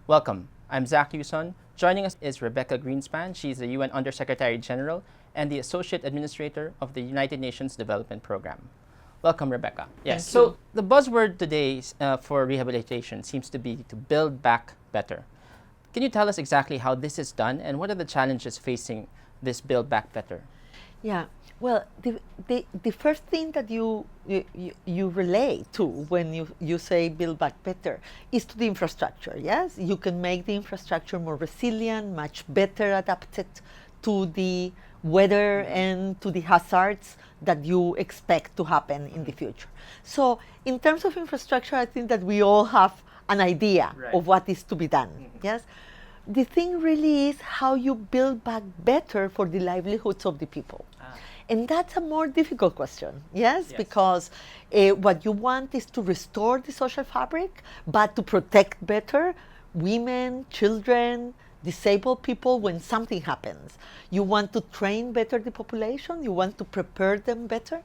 Welcome. I'm Zach Yuson. Joining us is Rebecca Greenspan. She's the UN Undersecretary General and the Associate Administrator of the United Nations Development Program. Welcome, Rebecca. Yes. Thank So you. the buzzword today for rehabilitation seems to be to build back better. Can you tell us exactly how this is done and what are the challenges facing this build back better? Yeah. Well, the first thing that you relate to when you say build back better is to the infrastructure. Yes, you can make the infrastructure more resilient, much better adapted to the weather and to the hazards that you expect to happen in the future. So, in terms of infrastructure, I think that we all have an idea Right. of what is to be done. Yes. The thing really is how you build back better for the livelihoods of the people. And that's a more difficult question, yes? Because what you want is to restore the social fabric, but to protect better women, children, disabled people when something happens. You want to train better the population, you want to prepare them better.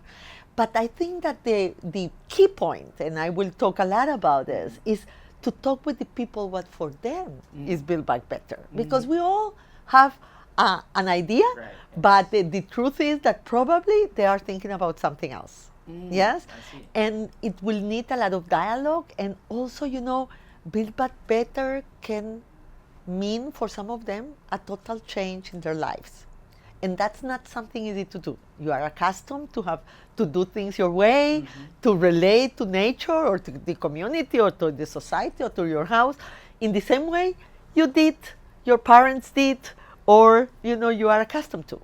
But I think that the key point, and I will talk a lot about this, is to talk with the people what for them is Build Back Better. Because we all have an idea, Right. but the truth is that probably they are thinking about something else. Yes? I see. And it will need a lot of dialogue. And also, Build Back Better can mean for some of them a total change in their lives. And that's not something easy to do. You are accustomed to do things your way, to relate to nature or to the community or to the society or to your house in the same way you did, your parents did, or you are accustomed to.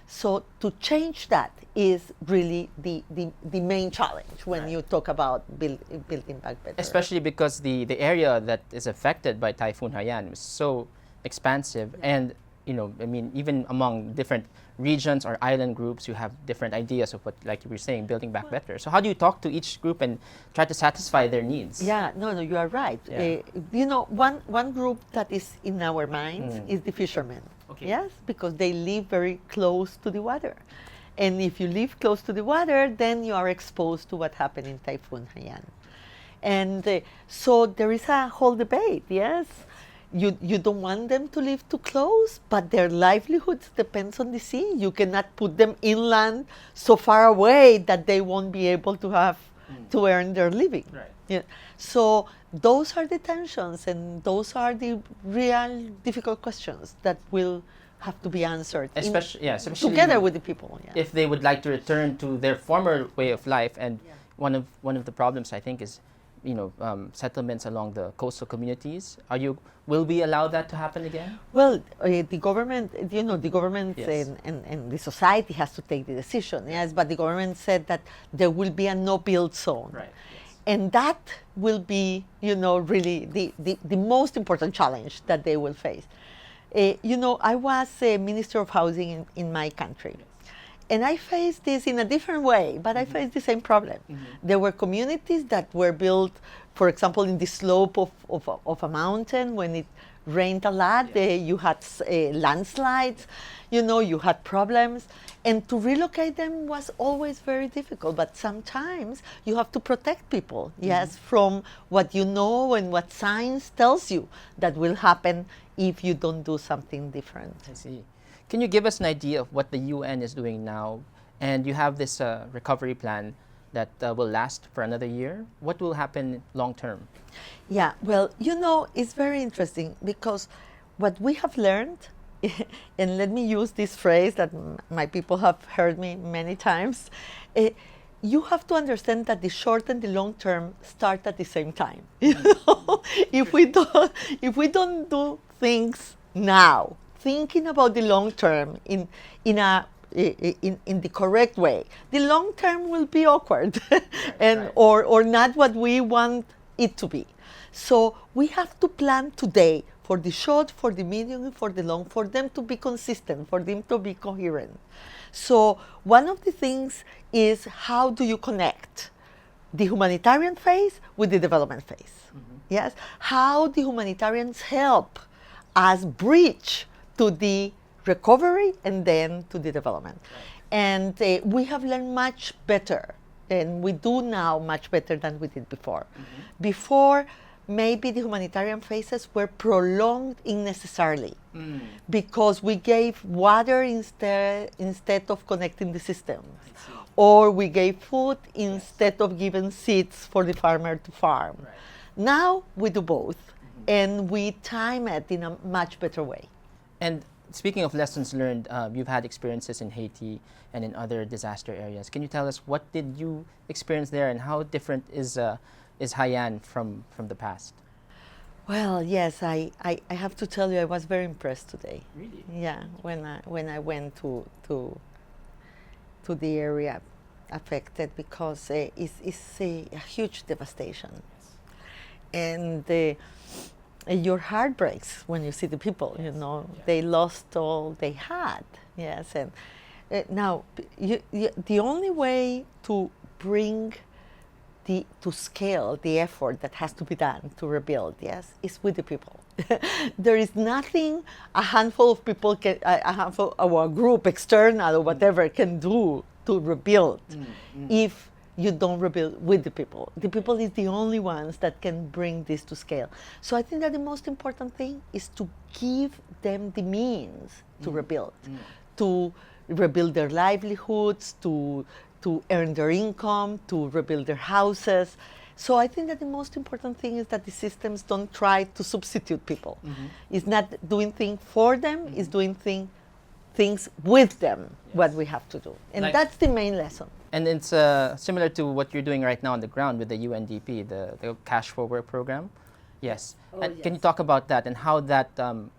So to change that is really the main challenge when you talk about building back better. Especially because the area that is affected by Typhoon Haiyan was so expansive and even among different regions or island groups, you have different ideas of what, like you were saying, building back better. So how do you talk to each group and try to satisfy their needs? Yeah, no, you are right. Yeah. One group that is in our minds is the fishermen. Okay. Yes, because they live very close to the water. And if you live close to the water, then you are exposed to what happened in Typhoon Haiyan. And so there is a whole debate, yes? You don't want them to live too close, but their livelihoods depends on the sea. You cannot put them inland so far away that they won't be able to have to earn their living. Right. Yeah. So those are the tensions, and those are the real difficult questions that will have to be answered Especially together with the people. Yeah. if they would like to return to their former way of life. And one of the problems, I think, is settlements along the coastal communities. Will we allow that to happen again? Well, the government, the government Yes. and the society has to take the decision, yes, but the government said that there will be a no-build zone. Right. And that will be, really the most important challenge that they will face. I was a Minister of Housing in my country. And I faced this in a different way, but I faced the same problem. There were communities that were built, for example, in the slope of a mountain when it rained a lot. You had landslides, you had problems. And to relocate them was always very difficult. But sometimes you have to protect people, yes, from what you know and what science tells you that will happen if you don't do something different. I see. Can you give us an idea of what the UN is doing now? And you have this recovery plan that will last for another year. What will happen long term? Yeah, well, it's very interesting because what we have learned, and let me use this phrase that my people have heard me many times, you have to understand that the short and the long term start at the same time. If we don't do things now, thinking about the long term in the correct way, the long term will be awkward and or not what we want it to be. So we have to plan today for the short, for the medium, and for the long, for them to be consistent, for them to be coherent. So one of the things is how do you connect the humanitarian phase with the development phase? Yes, how the humanitarians help us bridge to the recovery and then to the development. And we have learned much better, and we do now much better than we did before. Before, maybe the humanitarian phases were prolonged unnecessarily because we gave water instead of connecting the system, or we gave food instead of giving seeds for the farmer to farm. Right. Now we do both, and we time it in a much better way. And speaking of lessons learned, you've had experiences in Haiti and in other disaster areas. Can you tell us what did you experience there, and how different is Haiyan from the past? Well, yes, I have to tell you, I was very impressed today. Really? Yeah, when I went to the area affected, because it's a huge devastation, and your heart breaks when you see the people. You know, they lost all they had. Yes, and now the only way to bring to scale the effort that has to be done to rebuild, yes, is with the people. There is nothing a handful of people a handful or a group external or whatever can do to rebuild if you don't rebuild with the people. The people is the only ones that can bring this to scale. So I think that the most important thing is to give them the means to rebuild, to rebuild their livelihoods, to earn their income, to rebuild their houses. So I think that the most important thing is that the systems don't try to substitute people. It's not doing things for them, it's doing things with them, what we have to do. And that's the main lesson. And it's similar to what you're doing right now on the ground with the UNDP, the Cash for Work program. Yes. And can you talk about that, and how that,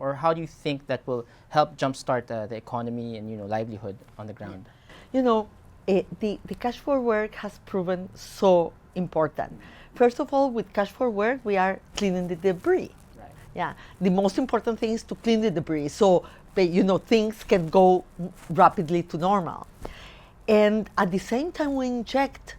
or how do you think that will help jumpstart the economy and livelihood on the ground? You know, the Cash for Work has proven so important. First of all, with Cash for Work, we are cleaning the debris. Right. Yeah, the most important thing is to clean the debris, so things can go rapidly to normal. And at the same time, we inject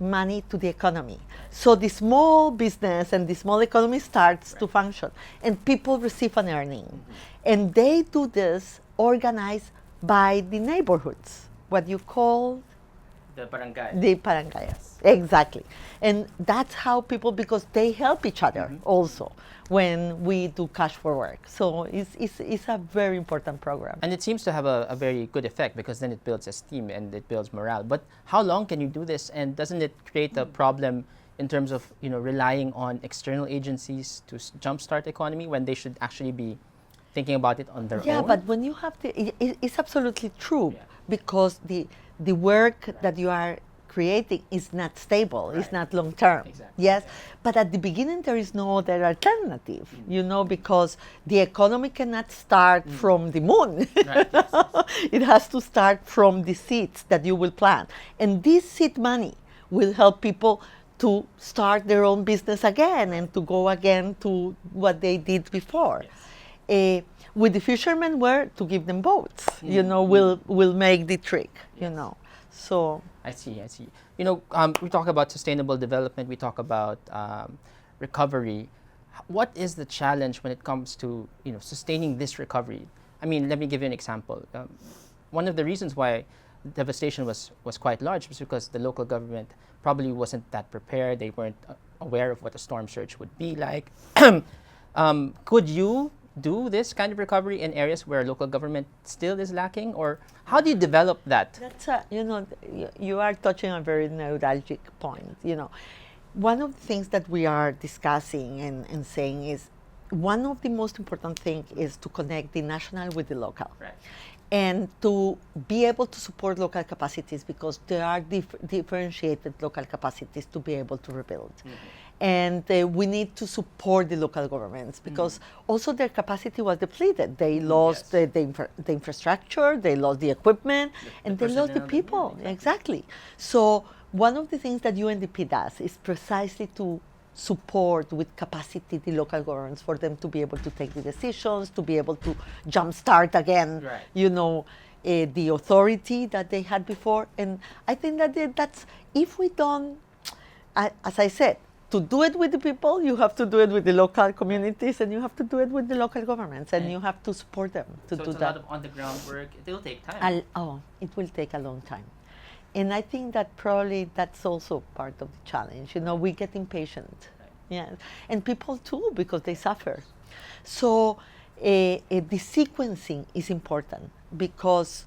money to the economy. So the small business and the small economy starts to function, and people receive an earning. And they do this organized by the neighborhoods, what you call The barangay. the barangayas. Exactly. And that's how people, because they help each other also when we do Cash for Work. So it's a very important program. And it seems to have a very good effect, because then it builds esteem and it builds morale. But how long can you do this, and doesn't it create a problem in terms of relying on external agencies to jumpstart the economy, when they should actually be thinking about it on their own? Yeah, but when you have it's absolutely true, because the work that you are creating is not stable, it's not long term. Exactly. Yes, but at the beginning there is no other alternative, because the economy cannot start from the moon. Right, yes. It has to start from the seeds that you will plant. And this seed money will help people to start their own business again and to go again to what they did before. With the fishermen, were to give them boats, will make the trick, So I see. We talk about sustainable development. We talk about recovery. What is the challenge when it comes to sustaining this recovery? I mean, let me give you an example. One of the reasons why devastation was quite large was because the local government probably wasn't that prepared. They weren't aware of what a storm surge would be like. Could you do this kind of recovery in areas where local government still is lacking, or how do you develop that? that's you are touching a very neuralgic point. One of the things that we are discussing and saying is, one of the most important things is to connect the national with the local. Right. And to be able to support local capacities, because there are differentiated local capacities to be able to rebuild. And we need to support the local governments, because also their capacity was depleted. They lost the infrastructure, they lost the equipment, and they lost the people. Exactly. So one of the things that UNDP does is precisely to support with capacity the local governments, for them to be able to take the decisions, to be able to jumpstart again, the authority that they had before. And I think that that's, if we don't, as I said, to do it with the people, you have to do it with the local communities, and you have to do it with the local governments, and you have to support them to do that. So it's a lot of on-the-ground work. It will take time. It will take a long time. And I think that probably that's also part of the challenge. We get impatient. Yes, and people too, because they suffer. So the sequencing is important because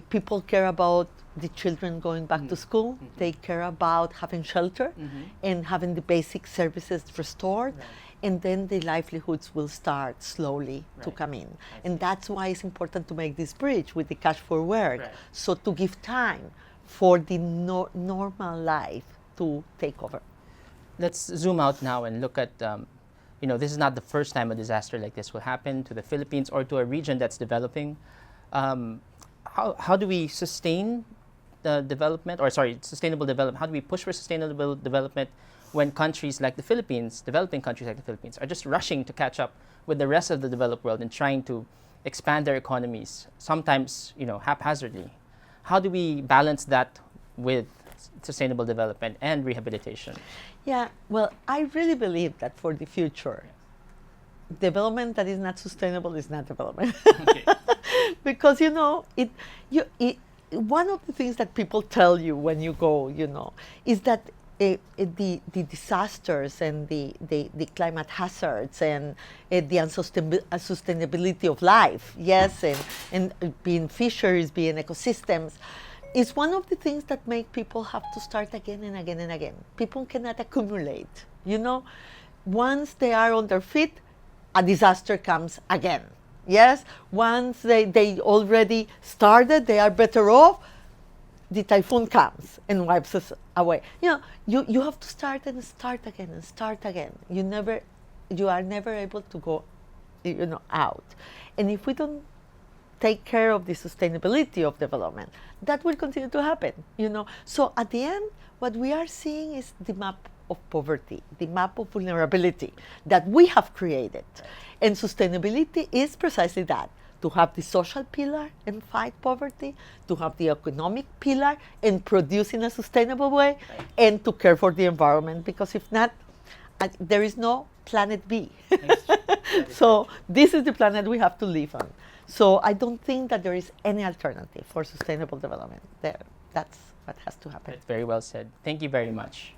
people care about the children going back to school. They care about having shelter and having the basic services restored. Right. And then the livelihoods will start slowly to Right. come in. I And see. that's why it's important to make this bridge with the cash for work. Right. So to give time for the normal life to take over. Let's zoom out now and look at, this is not the first time a disaster like this will happen to the Philippines or to a region that's developing. How do we sustain the development, or sorry, sustainable development? How do we push for sustainable development when countries like the Philippines, developing countries like the Philippines, are just rushing to catch up with the rest of the developed world and trying to expand their economies, sometimes, haphazardly? How do we balance that with sustainable development and rehabilitation? Yeah, well, I really believe that for the future, development that is not sustainable is not development. Okay. Because one of the things that people tell you when you go, is that the disasters and the climate hazards and the unsustainability of life, yes, and being fisheries, being ecosystems, is one of the things that make people have to start again and again and again. People cannot accumulate, Once they are on their feet, a disaster comes again. Yes, once they already started, they are better off, the typhoon comes and wipes us away. You have to start and start again and start again. You are never able to go, out. And if we don't take care of the sustainability of development, that will continue to happen. So at the end, what we are seeing is the map of poverty, the map of vulnerability that we have created. And sustainability is precisely that, to have the social pillar and fight poverty, to have the economic pillar and produce in a sustainable way, Right. and to care for the environment, because if not, there is no planet B. So this is the planet we have to live on. So I don't think that there is any alternative for sustainable development. That's what has to happen. That's very well said. Thank you very much.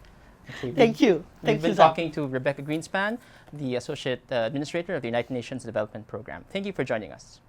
Okay, Thank you. We've Thank been you, Zach. talking to Rebecca Greenspan, the Associate Administrator of the United Nations Development Program. Thank you for joining us.